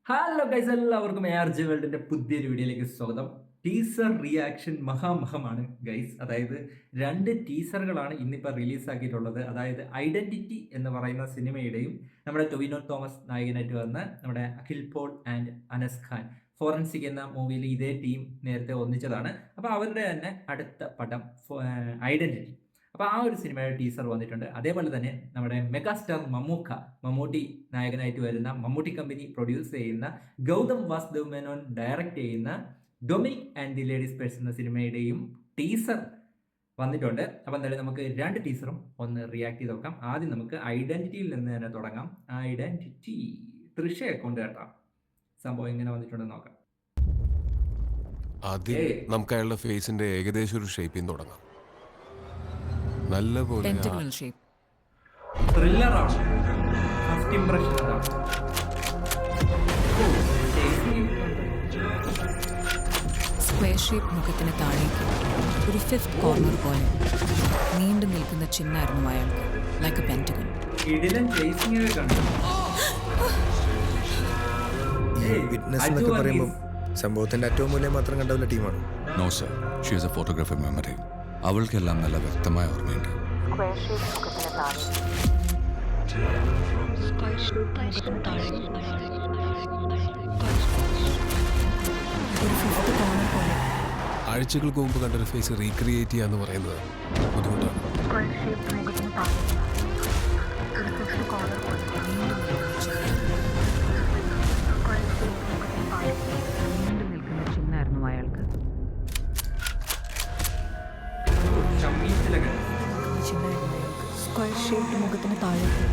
Hello guys, എല്ലാവർക്കും ARJ വേൾഡിന്റെ പുതിയൊരു വീഡിയോയിലേക്ക് സ്വാഗതം. ടീസർ റിയാക്ഷൻ മഹാമഹമാണ് ഗൈസ്. അതായത് 2 ടീസറുകളാണ് ഇന്നിപ്പോൾ റിലീസാക്കിയിട്ടുള്ളത്. അതായത് ഐഡന്റിറ്റി എന്ന് പറയുന്ന സിനിമയുടെയും നമ്മുടെ ടൊവിനോ തോമസ് നായകനായിട്ട് വന്ന നമ്മുടെ അഖിൽ പോൾ ആൻഡ് അനസ് ഖാൻ ഫോറൻസിക് എന്ന മൂവിയിൽ ഇതേ ടീം നേരത്തെ ഒന്നിച്ചതാണ്. അപ്പോൾ അവരുടെ തന്നെ അടുത്ത പടം ഐഡന്റിറ്റി. അപ്പോൾ ആ ഒരു സിനിമയുടെ ടീസർ വന്നിട്ടുണ്ട്. അതേപോലെ തന്നെ നമ്മുടെ മെഗാസ്റ്റാർ മമ്മൂട്ടി നായകനായിട്ട് വരുന്ന മമ്മൂട്ടി കമ്പനി പ്രൊഡ്യൂസ് ചെയ്യുന്ന ഗൗതം വാസുദേവ് മേനോൻ ഡയറക്റ്റ് ചെയ്യുന്ന Dominic and the ladies purse എന്ന സിനിമയുടെയും ടീസർ വന്നിട്ടുണ്ട്. അപ്പോൾ എന്തായാലും നമുക്ക് 2 ടീസറും ഒന്ന് റിയാക്ട് ചെയ്ത് നോക്കാം. ആദ്യം നമുക്ക് ഐഡന്റിറ്റിയിൽ നിന്ന് തന്നെ തുടങ്ങാം. ഐഡന്റിറ്റി തൃശ അക്കൗണ്ട് കേട്ടാ സംഭവം എങ്ങനെ വന്നിട്ടുണ്ടെന്ന് നോക്കാം. ആദ്യം നമുക്ക് അയാളുടെ ഫേസിന്റെ ഏകദേശം ഒരു ഷേപ്പിൽ തുടങ്ങാം. നല്ലപോലെ പെന്റഗണൽ ഷേപ്പ്. ത്രില്ലറാണ്. ഫസ്റ്റ് ഇംപ്രഷൻ അതാണ്. സ്ക്വയർ ഷേപ്പ് മുഖത്തിന് താഴേക്ക് ഒരു ഫിഫ്ത് കോർണർ പോലെ നീണ്ടു നിൽക്കുന്ന ചിഹ്നമായിരുന്നു അയാൾക്ക്, ലൈക്ക് എ പെന്റഗൺ. ഇടിലൻ ചേസിംഗ് ഒക്കെ കണ്ടു. വിറ്റ്നസ് എന്നൊക്കെ പറയുമ്പോൾ സംഭവത്തിന്റെ ഏറ്റവും മൂല്യം മാത്രം കണ്ടുള്ള ടീമാണ്. No sir, she is a photographer memory. അവൾക്കെല്ലാം നല്ല വ്യക്തമായ ഓർമ്മയുണ്ട്. ഒരു ഫിഫ്ത് കോർണർ പോലെ ആഴ്ചകൾക്ക് മുമ്പ് കണ്ടൊരു ഫേസ് റീക്രിയേറ്റ് ചെയ്യാന്ന് പറയുന്നത് ബുദ്ധിമുട്ടാണ്. നീണ്ടു നിൽക്കുന്ന ചിഹ്നമായിരുന്നു അയാൾക്ക്. സ്ക്വയർ ഷേപ്പ് മുഖത്തിന് താഴേക്ക്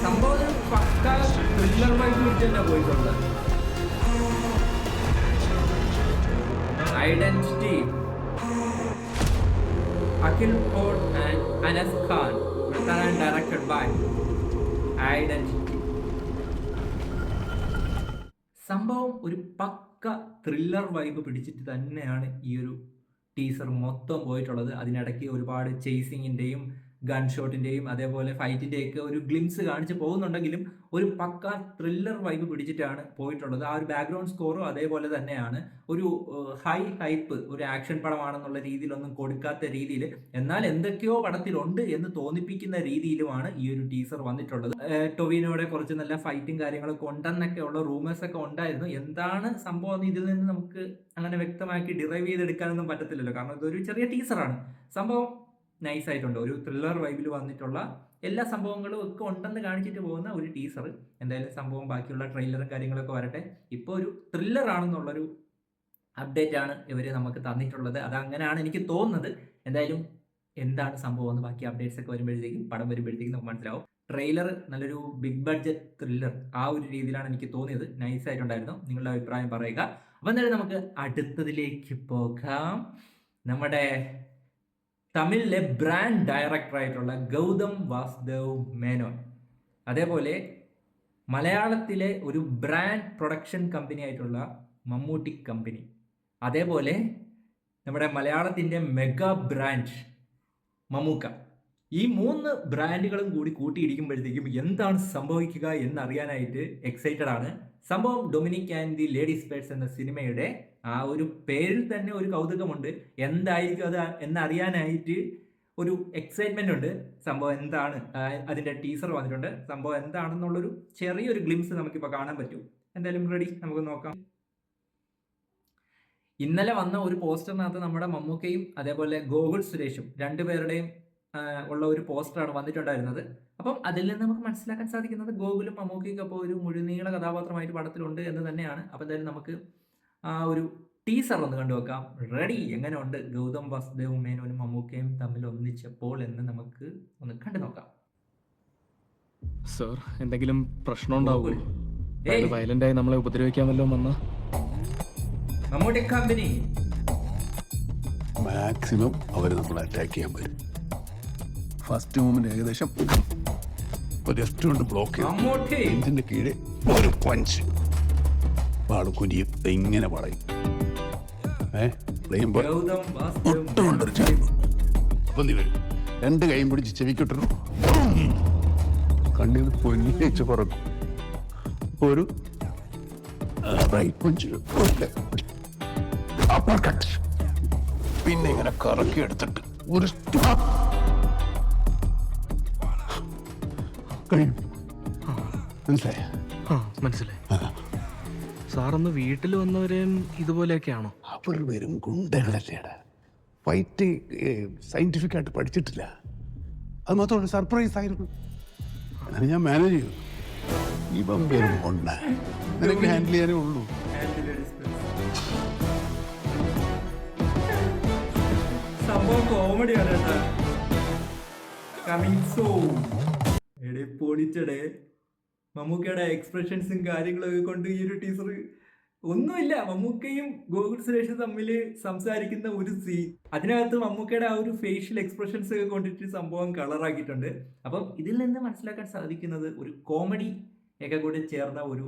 സംഭവം പക്ക ത്രില്ലർ വൈബ് വെച്ച് തന്നെ പോയിട്ടുണ്ട്. Identity Akhil Paul and Anas Khan, directed by identity. സംഭവം ഒരു പക്ക ത്രില്ലർ വൈബ് പിടിച്ചിട്ട് തന്നെയാണ് ഈ ഒരു ടീസർ മൊത്തം പോയിട്ടുള്ളത്. അതിനിടയ്ക്ക് ഒരുപാട് ചേസിങ്ങിൻ്റെയും ഗൺ ഷോട്ടിൻ്റെയും അതേപോലെ ഫൈറ്റിൻ്റെയൊക്കെ ഒരു ഗ്ലിംസ് കാണിച്ച് പോകുന്നുണ്ടെങ്കിലും ഒരു പക്ക ത്രില്ലർ വൈബ് പിടിച്ചിട്ടാണ് പോയിട്ടുള്ളത്. ആ ഒരു ബാക്ക്ഗ്രൗണ്ട് സ്കോറും അതേപോലെ തന്നെയാണ്. ഒരു ഹൈപ്പ് ഒരു ആക്ഷൻ പടമാണെന്നുള്ള രീതിയിലൊന്നും കൊടുക്കാത്ത രീതിയിൽ, എന്നാൽ എന്തൊക്കെയോ പടത്തിലുണ്ട് എന്ന് തോന്നിപ്പിക്കുന്ന രീതിയിലുമാണ് ഈ ഒരു ടീസർ വന്നിട്ടുള്ളത്. ടൊവിനോയുടെ കുറച്ച് നല്ല ഫൈറ്റും കാര്യങ്ങളൊക്കെ ഉണ്ടെന്നൊക്കെ ഉള്ള റൂമേഴ്സ് ഒക്കെ ഉണ്ടായിരുന്നു. എന്താണ് സംഭവം ഇതിൽ നിന്ന് നമുക്ക് അങ്ങനെ വ്യക്തമാക്കി ഡിറൈവ് ചെയ്തെടുക്കാനൊന്നും പറ്റത്തില്ലല്ലോ, കാരണം ഇതൊരു ചെറിയ ടീസറാണ്. സംഭവം നൈസായിട്ടുണ്ട്. ഒരു ത്രില്ലർ വൈബിൽ വന്നിട്ടുള്ള എല്ലാ സംഭവങ്ങളും ഒക്കെ ഉണ്ടെന്ന് കാണിച്ചിട്ട് പോകുന്ന ഒരു ടീസർ. എന്തായാലും സംഭവം ബാക്കിയുള്ള ട്രെയിലറും കാര്യങ്ങളൊക്കെ വരട്ടെ. ഇപ്പോൾ ഒരു ത്രില്ലർ ആണെന്നുള്ളൊരു അപ്ഡേറ്റ് ആണ് ഇവർ നമുക്ക് തന്നിട്ടുള്ളത്. അതങ്ങനെയാണ് എനിക്ക് തോന്നുന്നത്. എന്തായാലും എന്താണ് സംഭവം എന്ന് ബാക്കി അപ്ഡേറ്റ്സ് ഒക്കെ വരുമ്പോഴത്തേക്കും, പടം വരുമ്പോഴത്തേക്കും നമുക്ക് മനസ്സിലാവും. ട്രെയിലർ നല്ലൊരു ബിഗ് ബഡ്ജറ്റ് ത്രില്ലർ ആ ഒരു രീതിയിലാണ് എനിക്ക് തോന്നിയത്. നൈസായിട്ടുണ്ടായിരുന്നു. നിങ്ങളുടെ അഭിപ്രായം പറയുക. അപ്പം എന്തായാലും നമുക്ക് അടുത്തതിലേക്ക് പോകാം. നമ്മുടെ തമിഴിലെ ബ്രാൻഡ് ഡയറക്ടറായിട്ടുള്ള ഗൗതം വാസുദേവ് മേനോൻ, അതേപോലെ മലയാളത്തിലെ ഒരു ബ്രാൻഡ് പ്രൊഡക്ഷൻ കമ്പനി ആയിട്ടുള്ള മമ്മൂട്ടി കമ്പനി, അതേപോലെ നമ്മുടെ മലയാളത്തിൻ്റെ മെഗാ ബ്രാൻഡ് മമ്മൂക്ക, ഈ 3 ബ്രാൻഡുകളും കൂടി കൂട്ടിയിടിക്കുമ്പോഴത്തേക്കും എന്താണ് സംഭവിക്കുക എന്നറിയാനായിട്ട് എക്സൈറ്റഡ് ആണ്. സംഭവം Dominic and the ladies purse എന്ന സിനിമയുടെ ആ ഒരു പേരിൽ തന്നെ ഒരു കൗതുകമുണ്ട്. എന്തായിരിക്കും അത് എന്നറിയാനായിട്ട് ഒരു എക്സൈറ്റ്മെന്റ് ഉണ്ട്. സംഭവം എന്താണ്, അതിൻ്റെ ടീസർ വന്നിട്ടുണ്ട്. സംഭവം എന്താണെന്നുള്ളൊരു ചെറിയൊരു ഗ്ലിംസ് നമുക്കിപ്പോൾ കാണാൻ പറ്റും. എന്തായാലും റെഡി, നമുക്ക് നോക്കാം. ഇന്നലെ വന്ന ഒരു പോസ്റ്ററിനകത്ത് നമ്മുടെ മമ്മൂക്കയും അതേപോലെ ഗോകുൽ സുരേഷും 2 പേരുടെയും ഉള്ള ഒരു പോസ്റ്ററാണ് വന്നിട്ടുണ്ടായിരുന്നത്. അപ്പം അതിൽ നിന്ന് നമുക്ക് മനസ്സിലാക്കാൻ സാധിക്കുന്നത് ഗോകുലും മമ്മൂക്കയ്ക്കും അപ്പോൾ ഒരു മുഴുനീള കഥാപാത്രമായിട്ട് പടത്തിലുണ്ട് എന്ന് തന്നെയാണ്. അപ്പം എന്തായാലും നമുക്ക് ആ ഒരു ടീസർ ഒന്ന് കണ്ടുവെക്കാം. റെഡി, എങ്ങനെ ഉണ്ട് ഗൗതം വാസുദേവ് മേനോനും മമ്മൂക്കയും തമ്മിൽ ഒന്നിച്ചപ്പോൾ എന്ന് നമുക്ക് ഒന്ന് കണ്ടു നോക്കാം. സർ, എന്തെങ്കിലും പ്രശ്നം ഉണ്ടാവുമോ? വയലന്റ് ആയി നമ്മളെ ഉപദ്രവിക്കാൻ വല്ലതും വന്ന മമ്മൂട്ടി കമ്പനി മാക്സിമം അവർ നമ്മളെ അറ്റാക്ക് ചെയ്യാൻ വരും. ഫസ്റ്റ് മൂവ്മെന്റ് ഏകദേശം ഒരു ലെഫ്റ്റ് കൊണ്ട് ബ്ലോക്ക് ചെയ്യും. ഇതിന്റെ കീഴിൽ ഒരു പഞ്ച്, വാള് കുനിയും, ഇങ്ങനെ വളയും. പ്ലെയിൻ ബോയ് ഗൗതം വാസുദേവ് ഒട്ടുകൊണ്ടൊരു ചായ്പ്. അപ്പൊ നീ വരും 2 കൈയും പിടിച്ച് ചെവിക്കിട്ടു കണ്ണിൽ പൊന്നി വെച്ച് പറക്കും. ഒരു റൈറ്റ് പഞ്ച്, ഒരു ലെഫ്റ്റ് പഞ്ച്, അപ്പർ കട്ട്. പിന്നെ ഇങ്ങനെ കറക്കി എടുത്തിട്ട് ഒരു stop. കഴിയും. മനസ്സിലായ? മനസ്സിലായി. സാറൊന്ന് വീട്ടിൽ വന്നവരെയും ഇതുപോലെയൊക്കെയാണോ? അവർ വെറും ഗുണ്ടകളല്ലേടാ. ഫൈറ്റ് സയന്റിഫിക് ആയിട്ട് പഠിച്ചിട്ടില്ല. അത് മാത്രമല്ല സർപ്രൈസ് ആയിരുന്നു. അങ്ങനെ ഞാൻ മാനേജ് ചെയ്തു. ഇവൻ വെറും ഗുണ്ട. നിനക്ക് ഹാൻഡിൽ ചെയ്യാനേ ഉള്ളൂ. സംഭവം കോമഡിയാണ് കേട്ടാ. Coming soon. എടേ പൊളിച്ചടേ. മമ്മൂക്കയുടെ എക്സ്പ്രഷൻസും കാര്യങ്ങളൊക്കെ കൊണ്ട് ഈ ഒരു ടീസർ ഒന്നുമില്ല. മമ്മൂക്കയും ഗോകുൽ സുരേഷും തമ്മിൽ സംസാരിക്കുന്ന ഒരു സീൻ, അതിനകത്ത് മമ്മൂക്കയുടെ ആ ഒരു ഫേഷ്യൽ എക്സ്പ്രഷൻസ് ഒക്കെ കൊണ്ടിട്ട് സംഭവം കളറാക്കിയിട്ടുണ്ട്. അപ്പം ഇതിൽ നിന്ന് മനസ്സിലാക്കാൻ സാധിക്കുന്നത് ഒരു കോമഡി ഒക്കെ കൂടി ചേർന്ന ഒരു,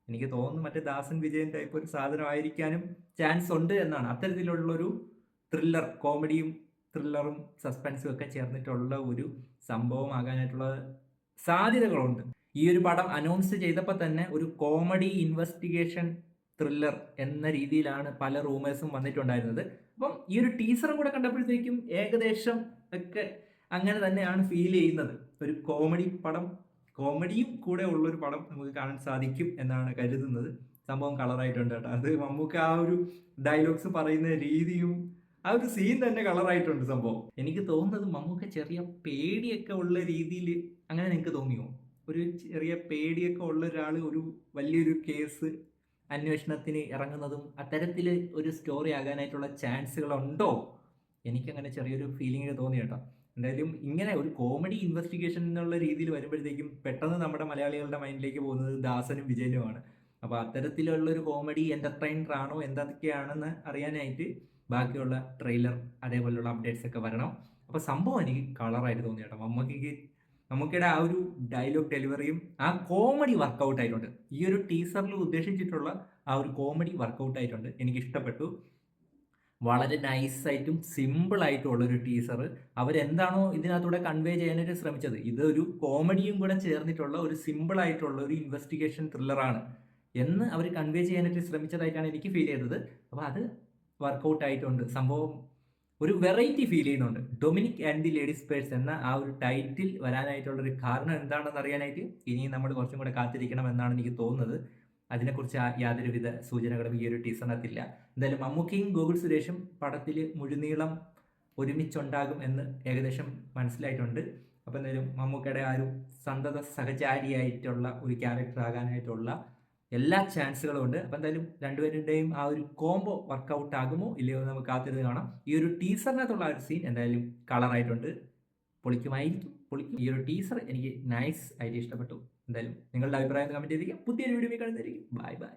എനിക്ക് തോന്നുന്നു മറ്റേ ദാസൻ വിജയൻ ടൈപ്പ് ഒരു സാധനമായിരിക്കാനും ചാൻസ് ഉണ്ട് എന്നാണ്. അത്തരത്തിലുള്ളൊരു ത്രില്ലർ, കോമഡിയും ത്രില്ലറും സസ്പെൻസും ഒക്കെ ചേർന്നിട്ടുള്ള ഒരു സംഭവമാകാനായിട്ടുള്ള സാധ്യതകളുണ്ട്. ഈ ഒരു പടം അനൗൺസ് ചെയ്തപ്പോൾ തന്നെ ഒരു കോമഡി ഇൻവെസ്റ്റിഗേഷൻ ത്രില്ലർ എന്ന രീതിയിലാണ് പല റൂമേഴ്സും വന്നിട്ടുണ്ടായിരുന്നത്. അപ്പം ഈ ഒരു ടീസറും കൂടെ കണ്ടപ്പോഴത്തേക്കും ഏകദേശം ഒക്കെ അങ്ങനെ തന്നെയാണ് ഫീൽ ചെയ്യുന്നത്. ഒരു കോമഡി പടം, കോമഡിയും കൂടെ ഉള്ളൊരു പടം നമുക്ക് കാണാൻ സാധിക്കും എന്നാണ് കരുതുന്നത്. സംഭവം കളറായിട്ടുണ്ട് കേട്ടോ. അത് മമ്മൂക്ക ആ ഒരു ഡയലോഗ്സ് പറയുന്ന രീതിയും ആ ഒരു സീൻ തന്നെ കളറായിട്ടുണ്ട് സംഭവം. എനിക്ക് തോന്നുന്നത് മമ്മൂക്ക ചെറിയ പേടിയൊക്കെ ഉള്ള രീതിയിൽ, അങ്ങനെ നിങ്ങൾക്ക് തോന്നിയോ? ഒരു ചെറിയ പേടിയൊക്കെ ഉള്ള ഒരാൾ ഒരു വലിയൊരു കേസ് അന്വേഷണത്തിന് ഇറങ്ങുന്നതും അത്തരത്തിൽ ഒരു സ്റ്റോറി ആകാനായിട്ടുള്ള ചാൻസുകളുണ്ടോ? എനിക്കങ്ങനെ ചെറിയൊരു ഫീലിംഗ് തോന്നി കേട്ടോ. എന്തായാലും ഇങ്ങനെ ഒരു കോമഡി ഇൻവെസ്റ്റിഗേഷൻ എന്നുള്ള രീതിയിൽ വരുമ്പോഴത്തേക്കും പെട്ടെന്ന് നമ്മുടെ മലയാളികളുടെ മൈൻഡിലേക്ക് പോകുന്നത് ദാസനും വിജയനുമാണ്. അപ്പോൾ അത്തരത്തിലുള്ളൊരു കോമഡി എൻ്റർടൈനർ ആണോ എന്തൊക്കെയാണെന്ന് അറിയാനായിട്ട് ബാക്കിയുള്ള ട്രെയിലർ അതേപോലെയുള്ള അപ്ഡേറ്റ്സ് ഒക്കെ വരണം. അപ്പോൾ സംഭവം എനിക്ക് കളറായിട്ട് തോന്നി കേട്ടോ. മമ്മൂക്കയുടെ ആ ഒരു ഡയലോഗ് ഡെലിവറിയും ആ കോമഡി വർക്കൗട്ട് ആയിട്ടുണ്ട്. ഈ ഒരു ടീസറിൽ ഉദ്ദേശിച്ചിട്ടുള്ള ആ ഒരു കോമഡി വർക്കൗട്ട് ആയിട്ടുണ്ട്. എനിക്ക് ഇഷ്ടപ്പെട്ടു. വളരെ നൈസായിട്ടും സിമ്പിളായിട്ടും ഉള്ളൊരു ടീസർ. അവരെന്താണോ ഇതിനകത്തൂടെ കൺവേ ചെയ്യാനായിട്ട് ശ്രമിച്ചത്, ഇതൊരു കോമഡിയും കൂടെ ചേർന്നിട്ടുള്ള ഒരു സിമ്പിളായിട്ടുള്ള ഒരു ഇൻവെസ്റ്റിഗേഷൻ ത്രില്ലറാണ് എന്ന് അവർ കൺവേ ചെയ്യാനായിട്ട് ശ്രമിച്ചതായിട്ടാണ് എനിക്ക് ഫീൽ ചെയ്തത്. അപ്പോൾ അത് വർക്കൗട്ട് ആയിട്ടുണ്ട്. സംഭവം ഒരു വെറൈറ്റി ഫീൽ ചെയ്യുന്നുണ്ട്. Dominic and the ladies purse എന്ന ആ ഒരു ടൈറ്റിൽ വരാനായിട്ടുള്ളൊരു കാരണം എന്താണെന്ന് അറിയാനായിട്ട് ഇനിയും നമ്മൾ കുറച്ചും കൂടെ കാത്തിരിക്കണം എന്നാണ് എനിക്ക് തോന്നുന്നത്. അതിനെക്കുറിച്ച് യാതൊരുവിധ സൂചനകളും ഈ ഒരു ടീസറിനകത്തില്ല. എന്തായാലും മമ്മൂക്കയും ഗോകുൽ സുരേഷും പടത്തിൽ മുഴുനീളം ഒരുമിച്ചുണ്ടാകും എന്ന് ഏകദേശം മനസ്സിലായിട്ടുണ്ട്. അപ്പോൾ എന്തായാലും മമ്മൂക്കയുടെ ആ ഒരു സന്തത സഹചാരിയായിട്ടുള്ള ഒരു ക്യാരക്ടർ ആകാനായിട്ടുള്ള എല്ലാ ചാൻസുകളും ഉണ്ട്. അപ്പോൾ എന്തായാലും രണ്ടുപേരുടെയും ആ ഒരു കോംബോ വർക്കൗട്ട് ആകുമോ ഇല്ലയോ നമുക്ക് കാത്തിരുന്ന് കാണാം. ഈ ഒരു ടീസറിനകത്തുള്ള ആ ഒരു സീൻ എന്തായാലും കളറായിട്ടുണ്ട്. പൊളിക്കും. ഈ ഒരു ടീസർ എനിക്ക് നൈസ് ആയിട്ട് ഇഷ്ടപ്പെട്ടു. എന്തായാലും നിങ്ങളുടെ അഭിപ്രായം കമൻറ്റ് ചെയ്തിരിക്കുക. പുതിയൊരു വീഡിയോ കാണുന്നതായിരിക്കും. ബൈ.